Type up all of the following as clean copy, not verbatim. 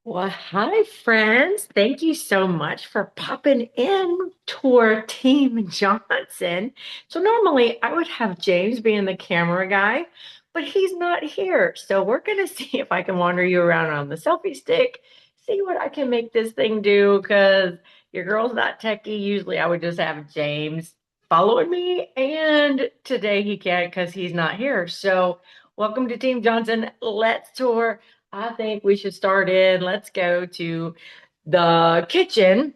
Well, hi, friends. Thank you so much for popping in to our Team Johnson. So, normally I would have James being the camera guy, but he's not here. So, we're going to see if I can wander you around on the selfie stick, see what I can make this thing do. Because your girl's not techie. Usually I would just have James following me, and today he can't because he's not here. So, welcome to Team Johnson. Let's tour. I think we should start in. Let's go to the kitchen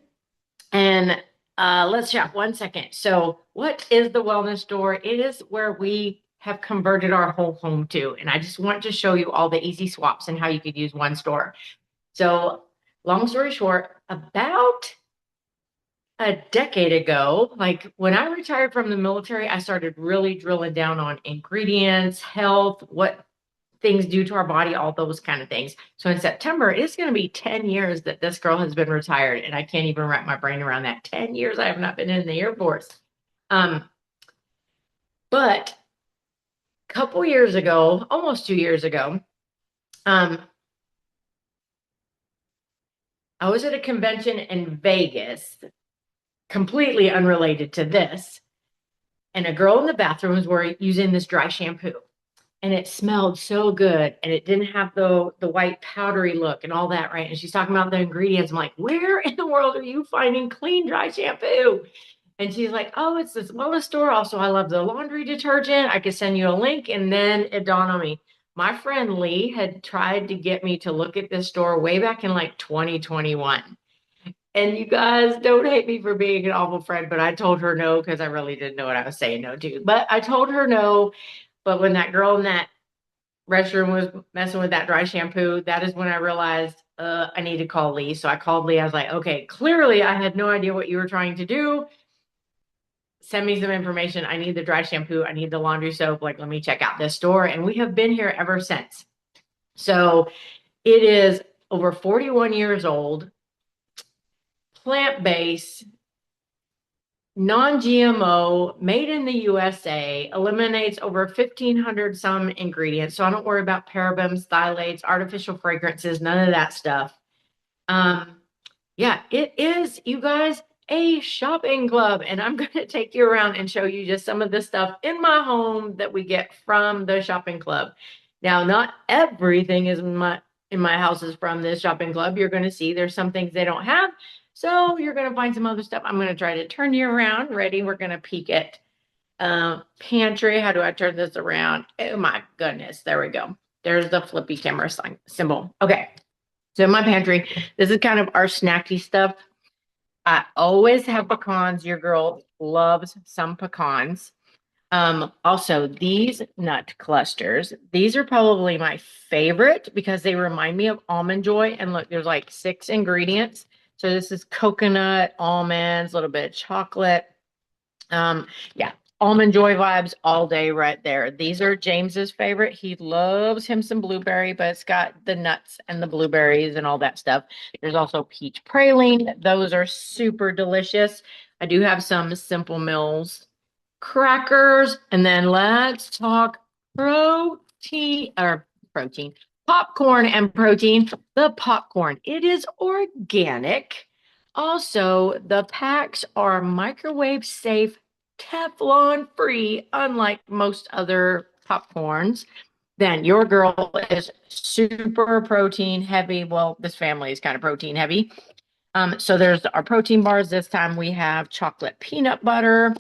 and let's chat 1 second. So, what is the wellness store? It is where we have converted our whole home to. And I just want to show you all the easy swaps and how you could use one store. So, long story short, about a decade ago, like when I retired from the military, I started really drilling down on ingredients, health, what things do to our body, all those kind of things. So in September, it's going to be 10 years that this girl has been retired. And I can't even wrap my brain around that. 10 years I have not been in the Air Force. Um, but a couple years ago, almost 2 years ago, um, I was at a convention in Vegas, completely unrelated to this. And a girl in the bathrooms were using this dry shampoo. And it smelled so good, and it didn't have the white powdery look and all that, right? And she's talking about the ingredients. I'm like, where in the world are you finding clean dry shampoo? And she's like, oh, it's this wellness store. Also, I love the laundry detergent. I could send you a link. And then it dawned on me. My friend Lee had tried to get me to look at this store way back in like 2021. And you guys don't hate me for being an awful friend, but I told her no because I really didn't know what I was saying no to. But I told her no. But when that girl in that restroom was messing with that dry shampoo, that is when I realized I need to call Lee. So I called Lee. I was like, okay, clearly I had no idea what you were trying to do. Send me some information. I need the dry shampoo. I need the laundry soap. Like, let me check out this store. And we have been here ever since. So it is over 41 years old, plant based, non-GMO, made in the USA, eliminates over 1,500 some ingredients. So I don't worry about parabens, phthalates, artificial fragrances, none of that stuff. Um, yeah, it is, you guys, a shopping club. And I'm going to take you around and show you just some of the stuff in my home that we get from the shopping club. Now, not everything is in my house is from this shopping club. You're going to see there's some things they don't have. So you're going to find some other stuff. I'm going to try to turn you around. Ready? We're going to peek at pantry. How do I turn this around? Oh my goodness. There we go. There's the flippy camera symbol. Okay. So in my pantry, this is kind of our snacky stuff. I always have pecans. Your girl loves some pecans. Also, these nut clusters, these are probably my favorite because they remind me of Almond Joy. And look, there's like 6 ingredients. So this is coconut, almonds, a little bit of chocolate. Yeah, Almond Joy vibes all day right there. These are James's favorite. He loves him some blueberry, but it's got the nuts and the blueberries and all that stuff. There's also peach praline. Those are super delicious. I do have some Simple Mills crackers. And then let's talk protein, popcorn and protein. The popcorn, it is organic. Also, the packs are microwave safe, Teflon free, unlike most other popcorns. Then your girl is super protein heavy. Well, this family is kind of protein heavy. So there's our protein bars. This time we have chocolate peanut butter.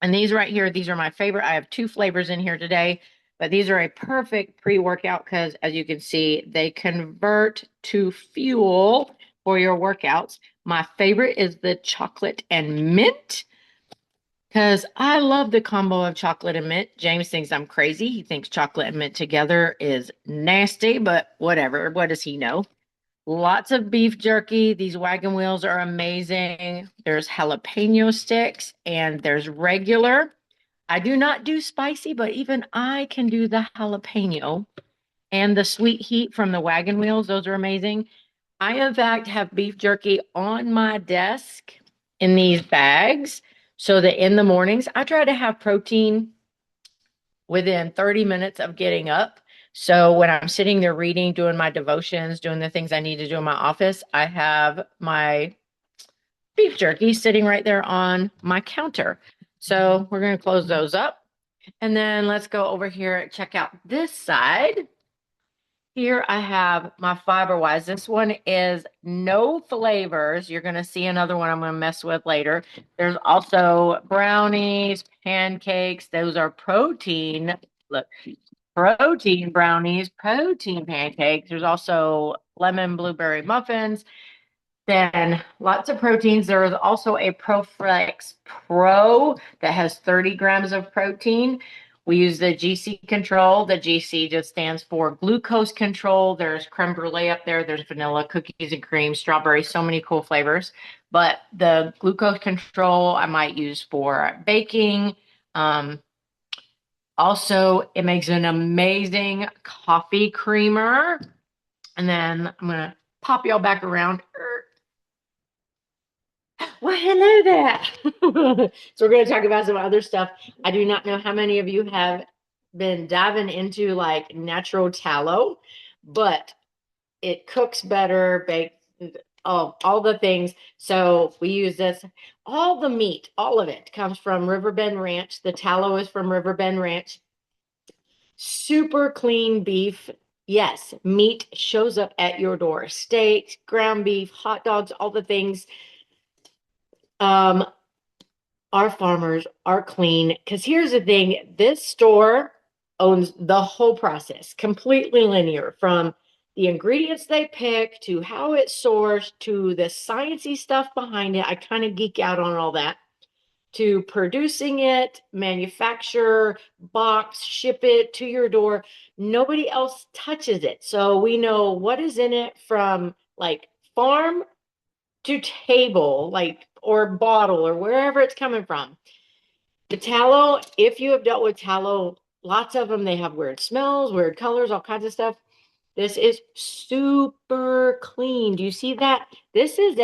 And these right here, these are my favorite. I have 2 flavors in here today, but these are a perfect pre-workout because as you can see, they convert to fuel for your workouts. My favorite is the chocolate and mint because I love the combo of chocolate and mint. James thinks I'm crazy. He thinks chocolate and mint together is nasty, but whatever. What does he know? Lots of beef jerky. These wagon wheels are amazing. There's jalapeno sticks and there's regular. I do not do spicy, but even I can do the jalapeno and the sweet heat from the wagon wheels. Those are amazing. I, in fact, have beef jerky on my desk in these bags so that in the mornings I try to have protein within 30 minutes of getting up. So when I'm sitting there reading, doing my devotions, doing the things I need to do in my office, I have my beef jerky sitting right there on my counter. So we're going to close those up. And then let's go over here and check out this side. Here I have my Fiber Wise. This one is no flavors. You're going to see another one I'm going to mess with later. There's also brownies, pancakes. Those are protein. Look, protein brownies, protein pancakes. There's also lemon blueberry muffins. Then lots of proteins. There is also a ProFlex Pro that has 30 grams of protein. We use the GC control. The GC just stands for glucose control. There's creme brulee up there. There's vanilla, cookies and cream, strawberry, so many cool flavors. But the glucose control I might use for baking. Also, it makes an amazing coffee creamer. And then I'm going to pop y'all back around. Well, hello there. So we're going to talk about some other stuff. I do not know how many of you have been diving into like natural tallow, but it cooks better, bakes, all the things. So we use this. All the meat, all of it comes from Riverbend Ranch. The tallow is from Riverbend Ranch. Super clean beef. Yes, meat shows up at your door. Steaks, ground beef, hot dogs, all the things. Our farmers are clean. Because here's the thing, this store owns the whole process, completely linear from the ingredients they pick to how it's sourced to the sciencey stuff behind it. I kind of geek out on all that. To producing it, manufacture, box, ship it to your door. Nobody else touches it. So we know what is in it from like farm to table, like or bottle or wherever it's coming from. The tallow, if you have dealt with tallow, lots of them, they have weird smells, weird colors, all kinds of stuff. This is super clean. Do you see that? This is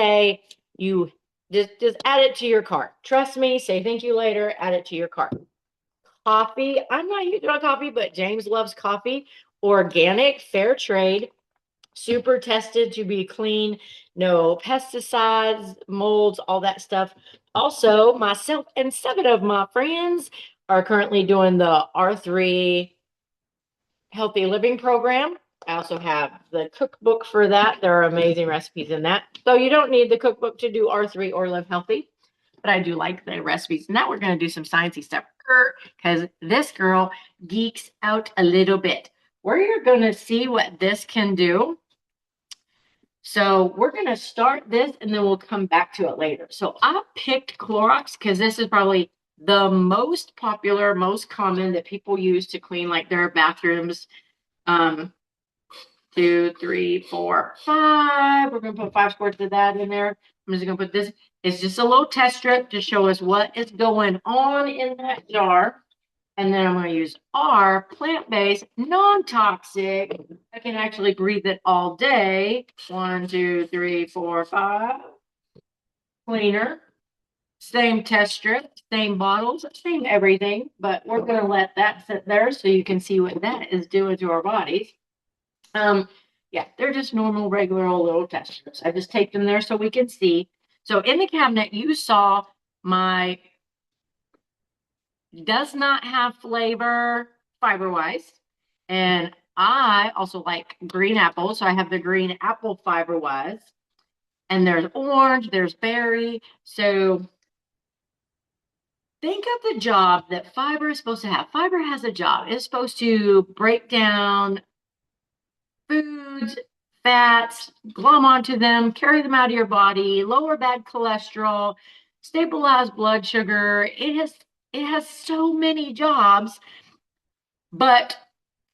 you just add it to your cart. Trust me, say thank you later, add it to your cart. Coffee, I'm not using on coffee, but James loves coffee. Organic, fair trade, super tested to be clean, no pesticides, molds, all that stuff. Also, myself and 7 of my friends are currently doing the R3 Healthy Living Program. I also have the cookbook for that. There are amazing recipes in that. So you don't need the cookbook to do R3 or Live Healthy, but I do like the recipes. Now we're going to do some sciencey stuff because this girl geeks out a little bit. We're going to see what this can do. So we're going to start this and then we'll come back to it later. So I picked Clorox because this is probably the most popular, most common that people use to clean like their bathrooms. 2, 3, 4, 5. We're going to put 5 squirts of that in there. I'm just going to put this. It's just a little test strip to show us what is going on in that jar. And then I'm going to use our plant-based, non-toxic. I can actually breathe it all day. 1, 2, 3, 4, 5. Cleaner. Same test strip, same bottles, same everything. But we're going to let that sit there so you can see what that is doing to our bodies. Yeah, they're just normal, regular old little test strips. I just taped them there so we can see. So in the cabinet, you saw my does not have flavor fiber-wise. And I also like green apple. So I have the green apple fiber-wise. And there's orange, there's berry. So think of the job that fiber is supposed to have. Fiber has a job. It's supposed to break down foods, fats, glom onto them, carry them out of your body, lower bad cholesterol, stabilize blood sugar. It has so many jobs, but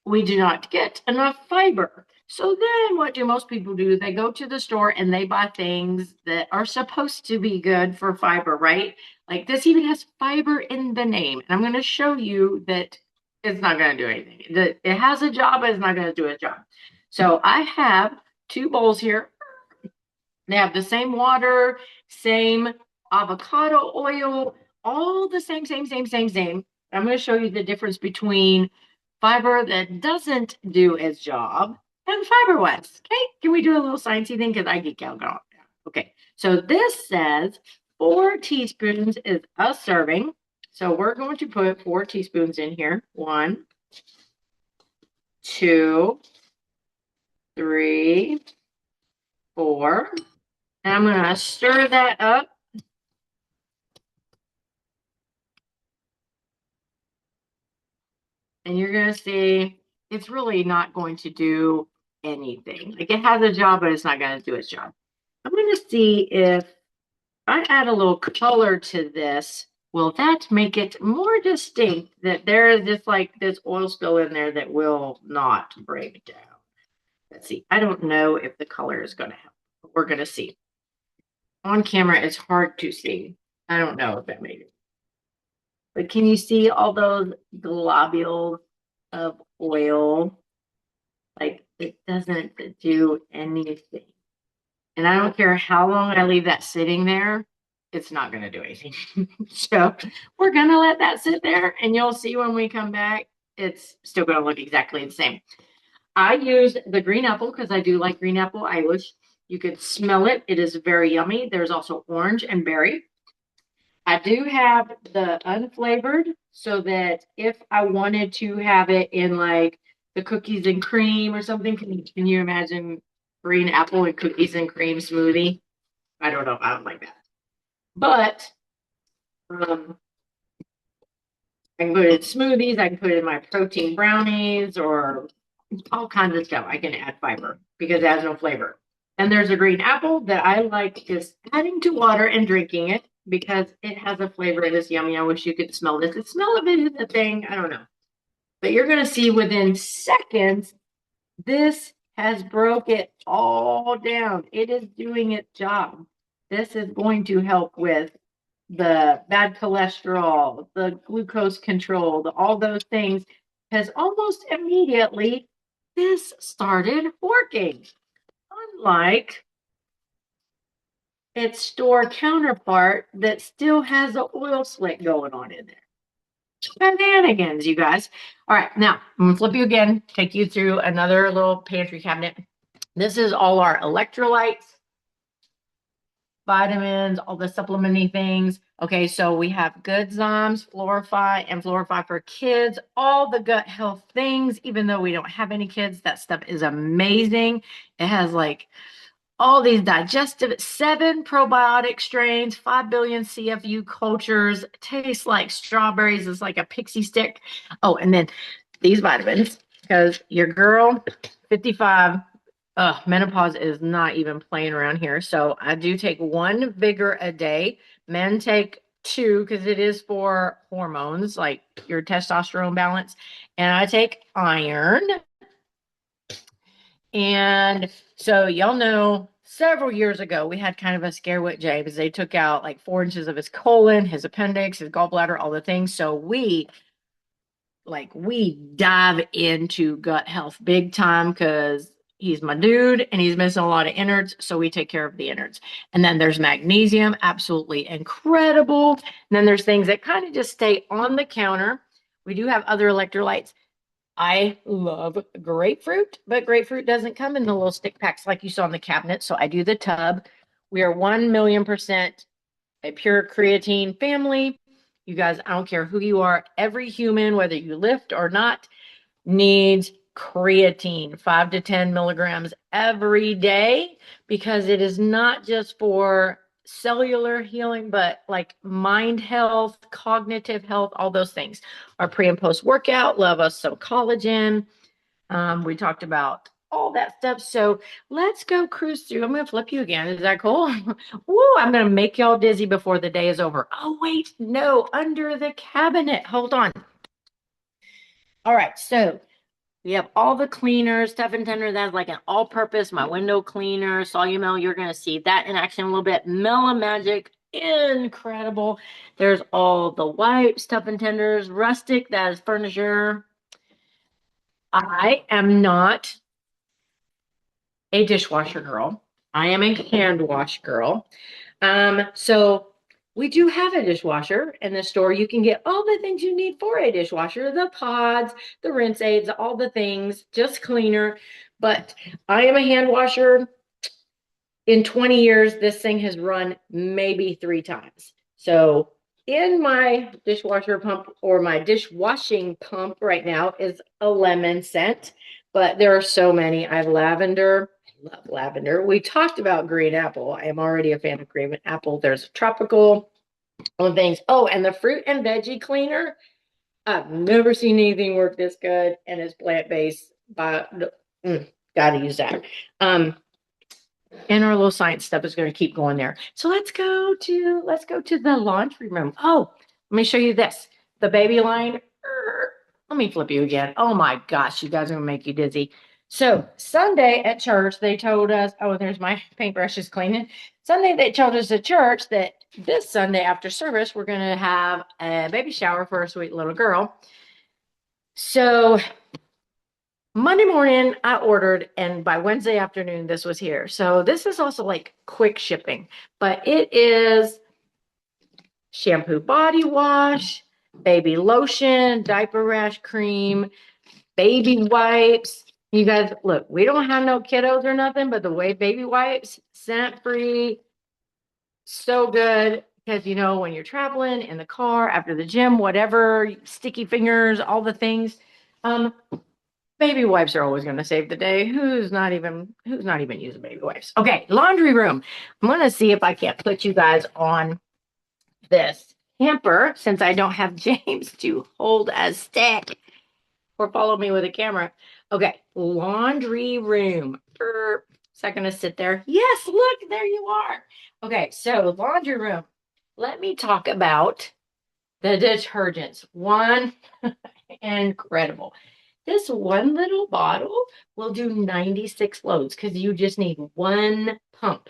we do not get enough fiber. So then what do most people do? They go to the store and they buy things that are supposed to be good for fiber, right? Like this even has fiber in the name. And I'm going to show you that it's not going to do anything. It has a job, but it's not going to do its job. So I have 2 bowls here. They have the same water, same avocado oil, all the same. I'm going to show you the difference between fiber that doesn't do its job, and fiber webs. Okay, can we do a little sciencey thing? Because I geek out. Okay, so this says 4 teaspoons is a serving. So we're going to put 4 teaspoons in here. 1, 2, 3, 4. And I'm going to stir that up. And you're going to see it's really not going to do anything. Like it has a job, but it's not going to do its job. I'm going to see if I add a little color to this, will that make it more distinct that there is just like this oil spill in there that will not break down? Let's see. I don't know if the color is going to help. We're going to see. On camera, it's hard to see. I don't know if that made it. But can you see all those globules of oil? Like it doesn't do anything. And I don't care how long I leave that sitting there, it's not going to do anything. So we're going to let that sit there, and you'll see when we come back, it's still going to look exactly the same. I used the green apple because I do like green apple Irish. You could smell it. It is very yummy. There's also orange and berry. I do have the unflavored so that if I wanted to have it in like the cookies and cream or something, can you imagine green apple and cookies and cream smoothie? I don't know. I don't like that. But I can put it in smoothies. I can put it in my protein brownies or all kinds of stuff. I can add fiber because it has no flavor. And there's a green apple that I like just adding to water and drinking it because it has a flavor. It is yummy. I wish you could smell this. The smell of it is a thing. I don't know. But you're going to see within seconds, this has broke it all down. It is doing its job. This is going to help with the bad cholesterol, the glucose control, all those things, because almost immediately this started working. Unlike its store counterpart that still has an oil slick going on in there. Shenanigans, you guys. All right, now I'm gonna flip you again, take you through another little pantry cabinet. This is all our electrolytes, vitamins, all the supplementing things. Okay, so we have Good Zoms, Florify, and Florify for kids, all the gut health things. Even though we don't have any kids, that stuff is amazing. It has like all these digestive, 7 probiotic strains, 5 billion CFU cultures, tastes like strawberries, it's like a pixie stick. Oh, and then these vitamins, because your girl, 55, menopause is not even playing around here. So I do take 1 vigor a day. Men take 2 because it is for hormones, like your testosterone balance. And I take iron. And so y'all know several years ago, we had kind of a scare with James. They took out like 4 inches of his colon, his appendix, his gallbladder, all the things. So we dive into gut health big time because he's my dude and he's missing a lot of innards. So we take care of the innards. And then there's magnesium, absolutely incredible. And then there's things that kind of just stay on the counter. We do have other electrolytes. I love grapefruit, but grapefruit doesn't come in the little stick packs like you saw in the cabinet. So I do the tub. We are 1,000,000% a pure creatine family. You guys, I don't care who you are, every human, whether you lift or not, needs creatine, 5 to 10 milligrams every day, because it is not just for cellular healing, but like mind health, cognitive health, all those things. Our pre and post workout, love us some collagen. We talked about all that stuff. So let's go cruise through. I'm going to flip you again. Is that cool? Woo, I'm going to make y'all dizzy before the day is over. Oh, wait, no, under the cabinet. Hold on. All right, so we have all the cleaners, stuff and tender. That's like an all-purpose, my window cleaner, Solumel. You're going to see that in action a little bit. Magic, incredible. There's all the wipes, stuff and tenders. Rustic, that is furniture. I am not a dishwasher girl. I am a hand wash girl. So we do have a dishwasher in the store. You can get all the things you need for a dishwasher, the pods, the rinse aids, all the things, just cleaner. But I am a hand washer. In 20 years, this thing has run maybe 3 times. So in my dishwasher pump or my dishwashing pump right now is a lemon scent, but there are so many. I have lavender. I love lavender. We talked about green apple. I am already a fan of green apple. There's tropical things. Oh, and the fruit and veggie cleaner. I've never seen anything work this good, and it's plant-based. But gotta use that. And our little science stuff is going to keep going there. So let's go to the laundry room. Oh, let me show you this. The baby line. Let me flip you again. Oh my gosh, you guys are going to make you dizzy. So Sunday at church, they told us, oh, there's my paintbrushes cleaning. Sunday, they told us at church that this Sunday after service, we're going to have a baby shower for a sweet little girl. So Monday morning, I ordered, and by Wednesday afternoon, this was here. So this is also like quick shipping, but it is shampoo, body wash, baby lotion, diaper rash cream, baby wipes. You guys, look, we don't have no kiddos or nothing, but the way baby wipes, scent free, so good. Because, you know, when you're traveling in the car, after the gym, whatever, sticky fingers, all the things. Baby wipes are always going to save the day. Who's not even using baby wipes? Okay, laundry room. I'm going to see if I can't put you guys on this hamper since I don't have James to hold a stick or follow me with a camera. Okay, laundry room. Is that going to sit there? Yes, look, there you are. Okay, so laundry room. Let me talk about the detergents. One, incredible. This one little bottle will do 96 loads because you just need one pump.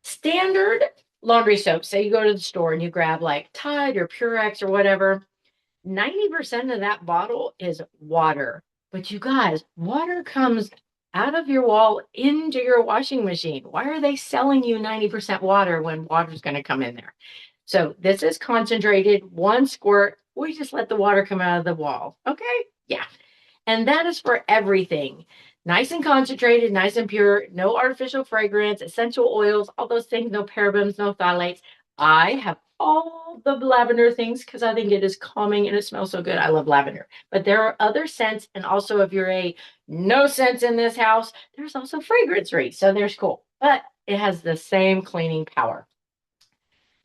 Standard laundry soap, say you go to the store and you grab like Tide or Purex or whatever, 90% of that bottle is water. But you guys, water comes out of your wall into your washing machine. Why are they selling you 90% water when water's going to come in there? So this is concentrated, one squirt. We just let the water come out of the wall. Okay? Yeah. And that is for everything. Nice and concentrated, nice and pure, no artificial fragrance, essential oils, all those things, no parabens, no phthalates. I have all the lavender things because I think it is calming and it smells so good. I love lavender. But there are other scents. And also, if you're a no scents in this house, there's also fragrance free. So there's cool. But it has the same cleaning power.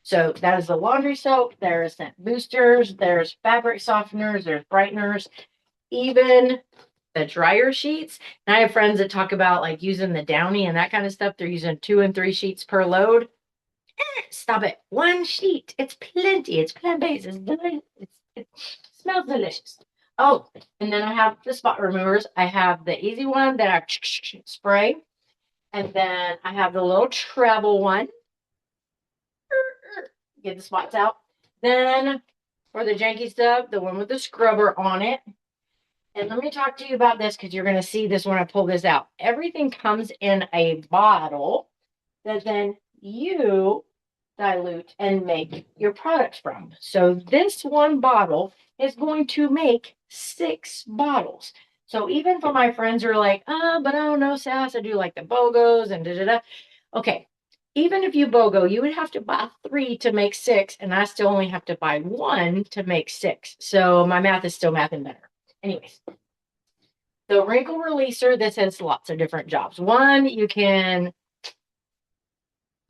So that is the laundry soap. There's scent boosters. There's fabric softeners. There's brighteners. Even the dryer sheets. And I have friends that talk about like using the Downy and that kind of stuff. They're using 2 and 3 sheets per load. Stop it. One sheet. It's plenty. It's plant-based. It's delicious. It smells delicious. Oh, and then I have the spot removers. I have the easy one that I spray. And then I have the little travel one. Get the spots out. Then for the janky stuff, the one with the scrubber on it. And let me talk to you about this because you're going to see this when I pull this out. Everything comes in a bottle that then you dilute and make your products from. So this one bottle is going to make 6 bottles. So even for my friends who are like, but I don't know, Sass, I do like the BOGOs and da-da-da. Okay, even if you BOGO, you would have to buy 3 to make 6, and I still only have to buy 1 to make 6. So my math is still mathing better. Anyways, the wrinkle releaser, this has lots of different jobs. One, you can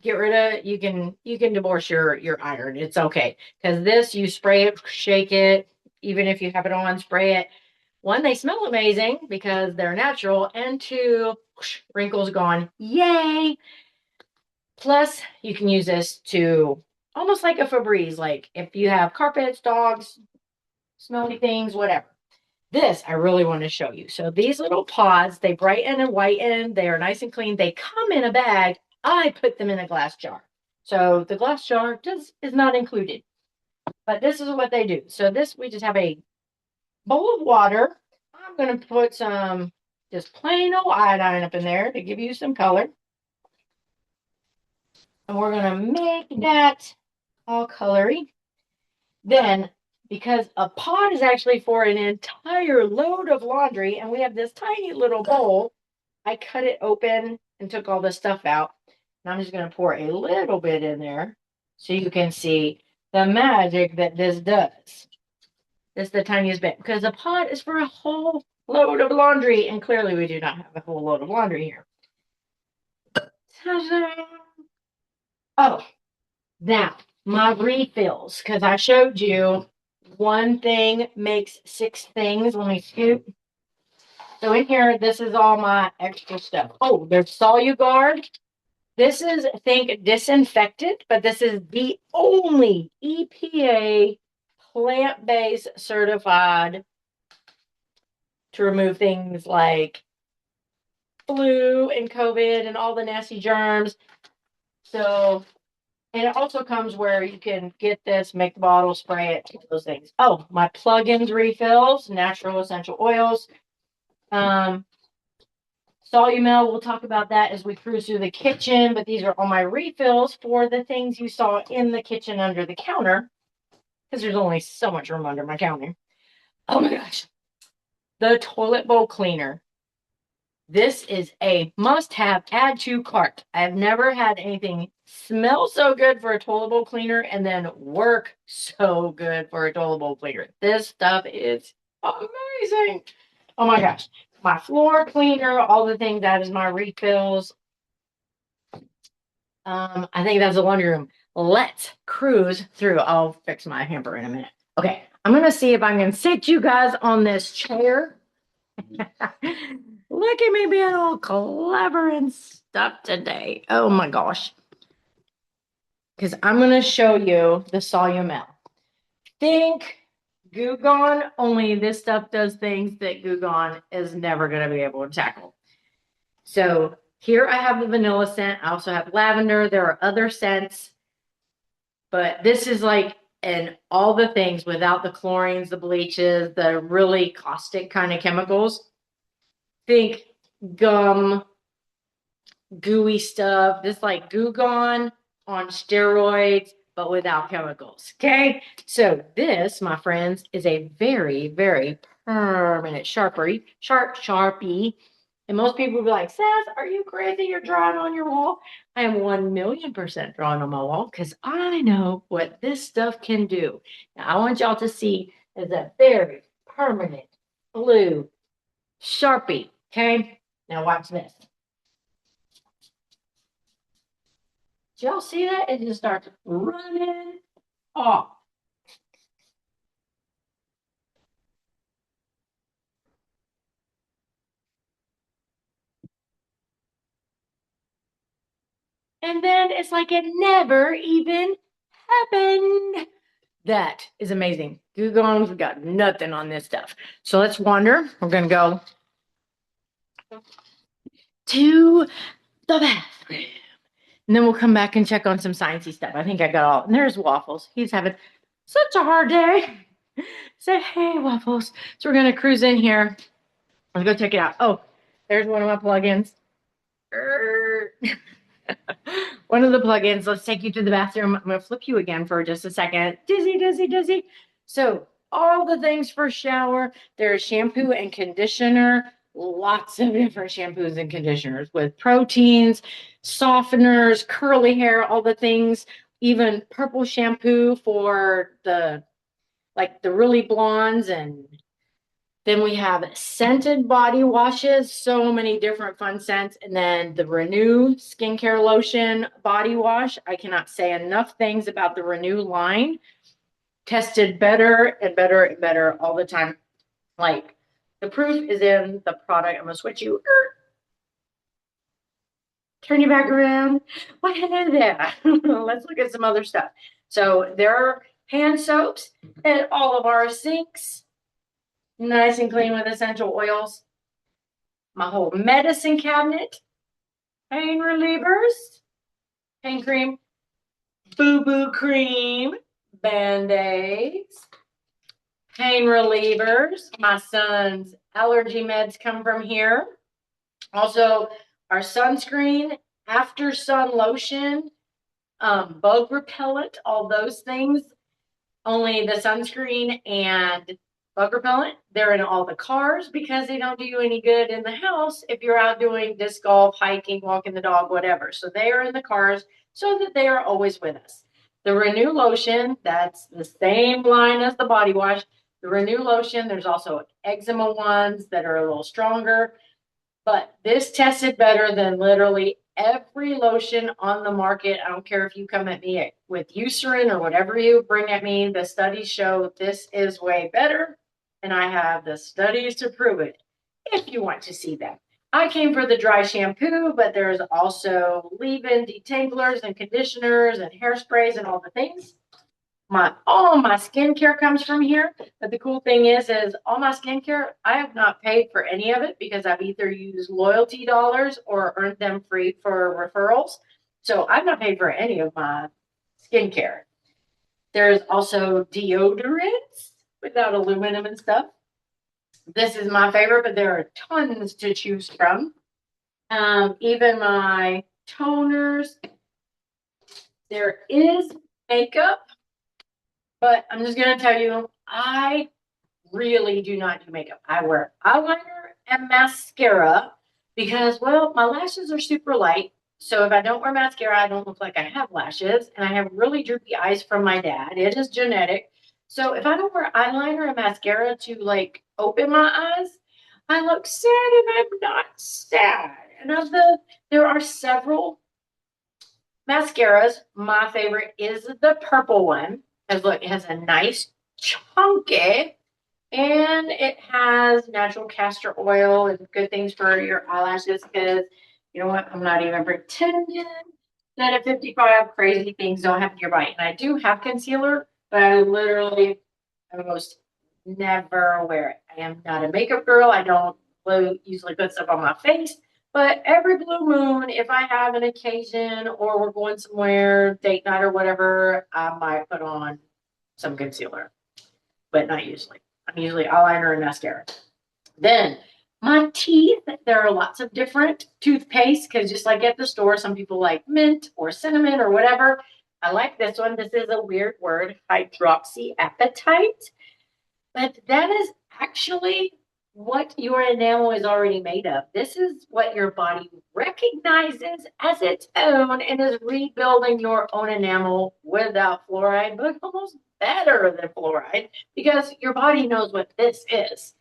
get rid of, you can divorce your iron. It's okay. Because this, you spray it, shake it, even if you have it on, spray it. One, they smell amazing because they're natural. And 2, wrinkles gone. Yay! Plus, you can use this to almost like a Febreze. Like if you have carpets, dogs, smelly things, whatever. This I really want to show you. So these little pods, they brighten and whiten. They are nice and clean. They come in a bag. I put them in a glass jar. So the glass jar is not included. But this is what they do. So this, we just have a bowl of water. I'm going to put some just plain old iodine up in there to give you some color. And we're going to make that all colory. Then, because a pot is actually for an entire load of laundry, and we have this tiny little bowl, I cut it open and took all the stuff out. And I'm just going to pour a little bit in there so you can see the magic that this does. This is the tiniest bit because a pot is for a whole load of laundry, and clearly we do not have a whole load of laundry here. Ta-da! Oh, now my refills, because I showed you one thing makes six things. Let me scoop. So in here, this is all my extra stuff. Oh, there's Soluguard. This is, I think, disinfectant, but this is the only EPA plant-based certified to remove things like flu and COVID and all the nasty germs. So, and it also comes where you can get this, make the bottle, spray it, those things. Oh, my plugins refills, natural essential oils. Solumel, we'll talk about that as we cruise through the kitchen, but these are all my refills for the things you saw in the kitchen under the counter, because there's only so much room under my counter. Oh my gosh. The toilet bowl cleaner. This is a must-have, add to cart. I've never had anything smell so good for a toilet bowl cleaner and then work so good for a toilet bowl cleaner. This stuff is amazing. Oh my gosh. My floor cleaner, all the things, that is my refills. I think that's the laundry room. Let's cruise through. I'll fix my hamper in a minute. Okay, I'm gonna see if I can sit you guys on this chair. Look at me being all clever and stuff today. Oh my gosh. Because I'm gonna show you the Solumel. Think Goo Gone, only this stuff does things that Goo Gone is never gonna be able to tackle. So here I have the vanilla scent. I also have lavender. There are other scents, but this is like and all the things without the chlorines, the bleaches, the really caustic kind of chemicals. Think gum, gooey stuff. This like Goo Gone on steroids, but without chemicals. Okay, so this, my friends, is a very, very permanent sharpie. And most people will be like, Sass, are you crazy? You're drawing on your wall. I am 1,000,000% drawing on my wall because I know what this stuff can do. Now, I want y'all to see is a very permanent blue Sharpie. Okay, now watch this. Did y'all see that? It just starts running off. And then it's like it never even happened. That is amazing. Goo Gone's got nothing on this stuff. So let's wander. We're going to go to the bathroom. And then we'll come back and check on some sciencey stuff. I think I got all. And there's Waffles. He's having such a hard day. Say, hey, Waffles. So we're going to cruise in here. Let's go check it out. Oh, there's one of my plugins. One of the plugins. Let's take you to the bathroom. I'm going to flip you again for just a second. Dizzy, dizzy, dizzy. So all the things for shower. There's shampoo and conditioner. Lots of different shampoos and conditioners with proteins, softeners, curly hair, all the things. Even purple shampoo for the really blondes, and then we have scented body washes, so many different fun scents. And then the Renew skincare lotion body wash. I cannot say enough things about the Renew line. Tested better and better and better all the time. Like the proof is in the product. I'm going to switch you. Turn you back around. What hello there? Let's look at some other stuff. So there are hand soaps and all of our sinks. Nice and clean with essential oils. My whole medicine cabinet. Pain relievers. Pain cream. Boo-boo cream. Band-aids. Pain relievers. My son's allergy meds come from here. Also, our sunscreen, after sun lotion, bug repellent, all those things. Only the sunscreen and bug repellent, they're in all the cars because they don't do you any good in the house if you're out doing disc golf, hiking, walking the dog, whatever. So they are in the cars so that they are always with us. The Renew lotion, that's the same line as the body wash. The Renew lotion, there's also eczema ones that are a little stronger, but this tested better than literally every lotion on the market. I don't care if you come at me with Eucerin or whatever you bring at me. The studies show this is way better, and I have the studies to prove it if you want to see them. I came for the dry shampoo, but there's also leave-in detanglers and conditioners and hairsprays and all the things. All my skincare comes from here. But the cool thing is all my skincare, I have not paid for any of it because I've either used loyalty dollars or earned them free for referrals. So I've not paid for any of my skincare. There's also deodorants without aluminum and stuff. This is my favorite, but there are tons to choose from. Even my toners. There is makeup. But I'm just going to tell you, I really do not do makeup. I wear eyeliner and mascara because, well, my lashes are super light. So if I don't wear mascara, I don't look like I have lashes. And I have really droopy eyes from my dad. It is genetic. So if I don't wear eyeliner and mascara to like open my eyes, I look sad and I'm not sad. And there are several mascaras. My favorite is the purple one. Because look, it has a nice chunky, and it has natural castor oil and good things for your eyelashes. Because you know what, I'm not even pretending that at 55 crazy things don't happen to your body. And I do have concealer, but I literally almost never wear it. I am not a makeup girl. I don't usually put stuff on my face. But every blue moon, if I have an occasion or we're going somewhere, date night or whatever, I might put on some concealer, but not usually. I'm usually eyeliner and mascara. Then my teeth, there are lots of different toothpaste because just like at the store, some people like mint or cinnamon or whatever. I like this one. This is a weird word, hydroxyapatite, but that is actually what your enamel is already made of. This is what your body recognizes as its own and is rebuilding your own enamel without fluoride, but almost better than fluoride because your body knows what this is.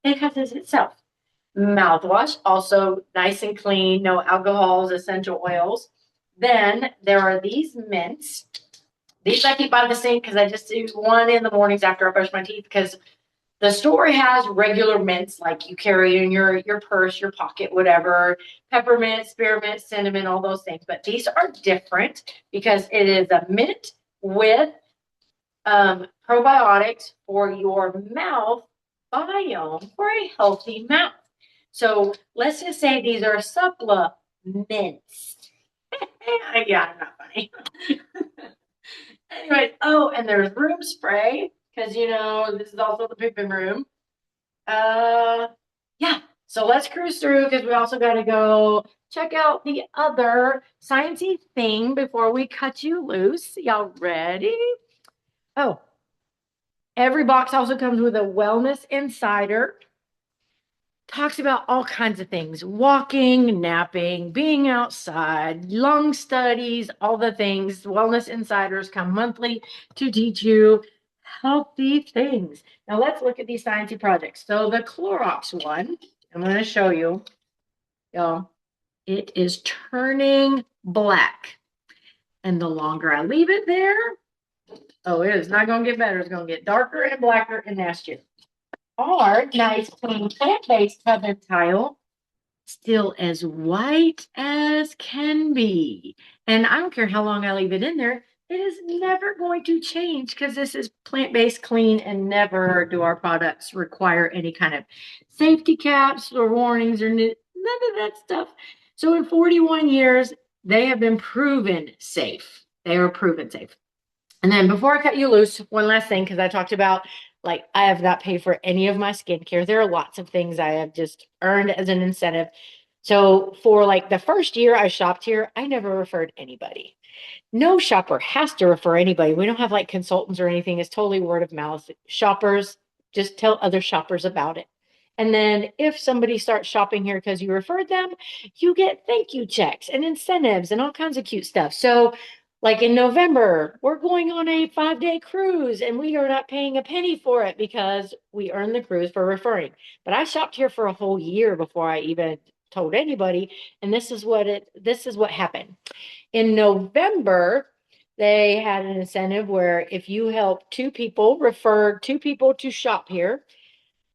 Because it's itself. Mouthwash, also nice and clean, no alcohols, essential oils. Then there are these mints. These I keep by the sink because I just use one in the mornings after I brush my teeth because the store has regular mints like you carry in your purse, your pocket, whatever, peppermint, spearmint, cinnamon, all those things. But these are different because it is a mint with probiotics for your mouth biome for a healthy mouth. So let's just say these are supplements. Yeah, I'm not funny. Anyway, oh, and there's room spray because you know this is also the pooping room. Yeah. So let's cruise through because we also got to go check out the other sciencey thing before we cut you loose. Y'all ready? Oh, every box also comes with a wellness insider. Talks about all kinds of things: walking, napping, being outside, lung studies, all the things. Wellness insiders come monthly to teach you healthy things. Now let's look at these sciencey projects. So the Clorox one, I'm going to show you. Y'all, it is turning black. And the longer I leave it there, oh, it is not going to get better. It's going to get darker and blacker and nastier. Our nice clean plant-based tub and tile, still as white as can be. And I don't care how long I leave it in there, it is never going to change because this is plant-based clean and never do our products require any kind of safety caps or warnings or none of that stuff. So in 41 years, they have been proven safe. They are proven safe. And then before I cut you loose, one last thing, because I talked about like I have not paid for any of my skincare. There are lots of things I have just earned as an incentive. So for like the first year I shopped here, I never referred anybody. No shopper has to refer anybody. We don't have like consultants or anything. It's totally word of mouth. Shoppers just tell other shoppers about it. And then if somebody starts shopping here because you referred them, you get thank you checks and incentives and all kinds of cute stuff. So, like in November, we're going on a 5-day cruise and we are not paying a penny for it because we earned the cruise for referring. But I shopped here for a whole year before I even told anybody. And this is what happened. In November, they had an incentive where if you help refer two people to shop here,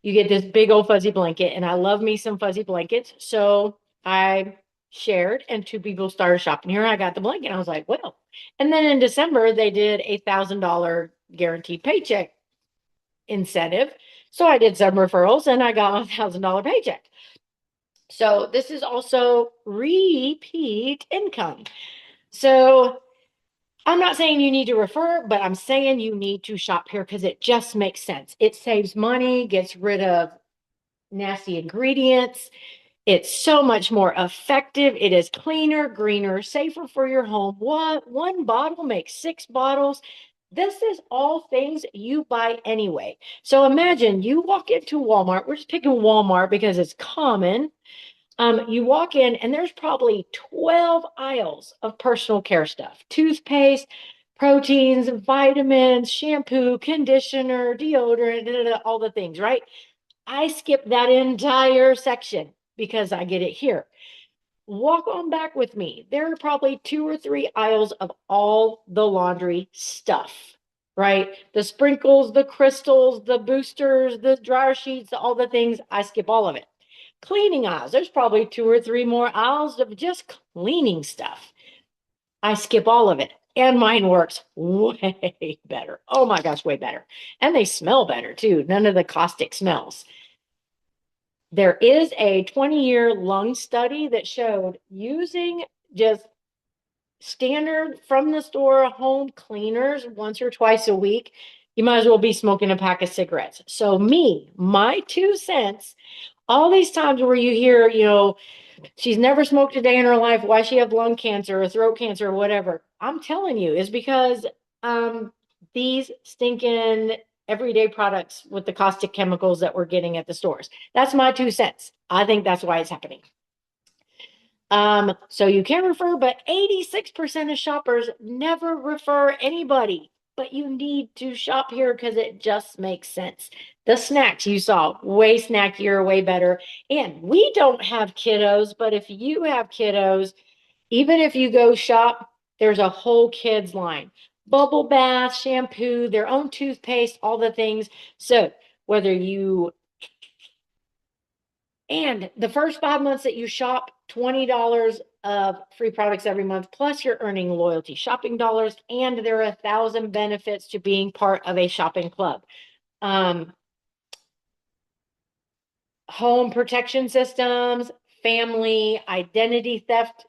you get this big old fuzzy blanket. And I love me some fuzzy blankets. So I shared and two people started shopping here. I got the blanket. I was like, well. And then in December, they did a $1,000 guaranteed paycheck incentive. So I did some referrals and I got a $1,000 paycheck. So this is also repeat income. So I'm not saying you need to refer, but I'm saying you need to shop here because it just makes sense. It saves money, gets rid of nasty ingredients. It's so much more effective. It is cleaner, greener, safer for your home. What? One bottle makes 6 bottles. This is all things you buy anyway. So imagine you walk into Walmart. We're just picking Walmart because it's common. You walk in and there's probably 12 aisles of personal care stuff, toothpaste, proteins, vitamins, shampoo, conditioner, deodorant, all the things, right? I skip that entire section because I get it here. Walk on back with me. There are probably 2 or 3 aisles of all the laundry stuff, right? The sprinkles, the crystals, the boosters, the dryer sheets, all the things. I skip all of it. Cleaning aisles. There's probably 2 or 3 more aisles of just cleaning stuff. I skip all of it. And mine works way better. Oh my gosh, way better. And they smell better too. None of the caustic smells. There is a 20-year lung study that showed using just standard from the store home cleaners once or twice a week, you might as well be smoking a pack of cigarettes. So my 2 cents, all these times where you hear, she's never smoked a day in her life, why she have lung cancer or throat cancer or whatever. I'm telling you, is because these stinking everyday products with the caustic chemicals that we're getting at the stores. That's my 2 cents. I think that's why it's happening. So you can refer, but 86% of shoppers never refer anybody. But you need to shop here because it just makes sense. The snacks you saw, way snackier, way better. And we don't have kiddos, but if you have kiddos, even if you go shop, there's a whole kids line. Bubble bath, shampoo, their own toothpaste, all the things. So whether you and the first 5 months that you shop, $20 of free products every month, plus you're earning loyalty shopping dollars, and there are 1,000 benefits to being part of a shopping club. Home protection systems, family identity theft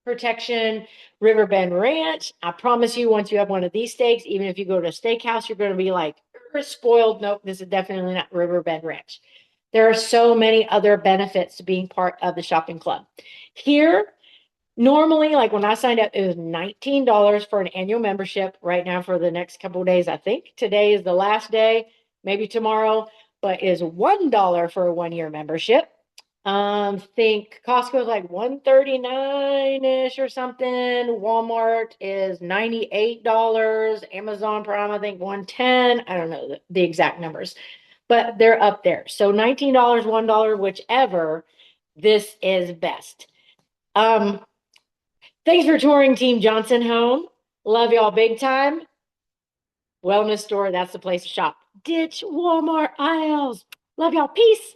protection, Riverbend Ranch. I promise you, once you have one of these steaks, even if you go to a steakhouse, you're going to be like, spoiled. Nope, this is definitely not Riverbend Ranch. There are so many other benefits to being part of the shopping club. Here, normally, like when I signed up, it was $19 for an annual membership right now for the next couple of days. I think today is the last day, maybe tomorrow, but is $1 for a 1-year membership. Think Costco is like 139-ish or something. Walmart is $98. Amazon Prime, I think 110. I don't know the exact numbers, but they're up there. So $19, $1, whichever, this is best. Thanks for touring Team Johnson home. Love y'all big time. Wellness store, that's the place to shop. Ditch Walmart aisles. Love y'all. Peace.